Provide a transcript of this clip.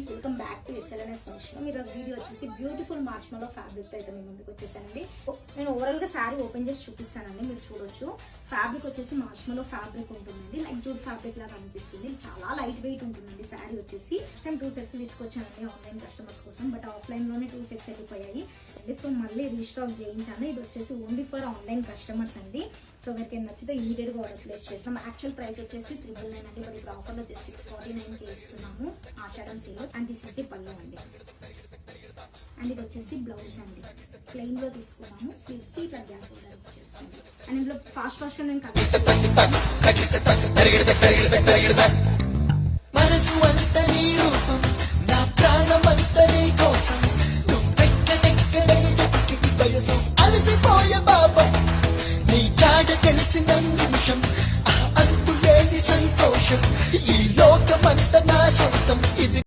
Guys, welcome back to SLNS function. ఈరోజు video వచ్చేసి beautiful మార్ష్మెల్లో fabric తో అయితే మీ ముందుకు వచ్చేసానండి. నేను ఓవరాల్ గా శారీ ఓపెన్ చేసి చూపిస్తానండి, మీరు చూడొచ్చు. ఫ్యాబ్రిక్ వచ్చేసి మార్ష్మెల్లో ఫ్యాబ్రిక్ ఉంటుందండి, లైక్ జూట్ ఫ్యాబ్రిక్ లాగా అనిపిస్తుంది. చాలా లైట్ వెయిట్ ఉంటుందండి శారీ వచ్చేసి. ఫస్ట్ టైం 2 సెట్స్ తీసుకొచ్చానండి ఆన్లైన్ కస్టమర్స్ కోసం, బట్ ఆఫ్లైన్ లోనే 2 సెట్స్ వెళ్ళిపోయాయి. సో మళ్ళీ రీస్టాక్ చేయించాను. ఇది వచ్చేసి ఓన్లీ ఫర్ ఆన్లైన్ కస్టమర్స్ అండి. సో వీరికి నచ్చితే ఇమీడియట్ గా ఆర్డర్ ప్లేస్ చేస్తాం. యాక్చువల్ ప్రైస్ వచ్చేసి 999 అండి, బట్ ఇప్పుడు ఆఫర్ లో జస్ట్ 649 ఇస్తున్నాము Ashadha sales. And this is the పళ్ళు అండి, అండ్ ఇది వచ్చేసి బ్లౌజ్ అండి. ప్లెయిన్ లో తీసుకున్నాము, స్లీవ్స్ కి ఇట్లా గ్యాప్ వచ్చేస్తుంది. అండ్ ఇందులో ఫాస్ట్ గా నేను కలర్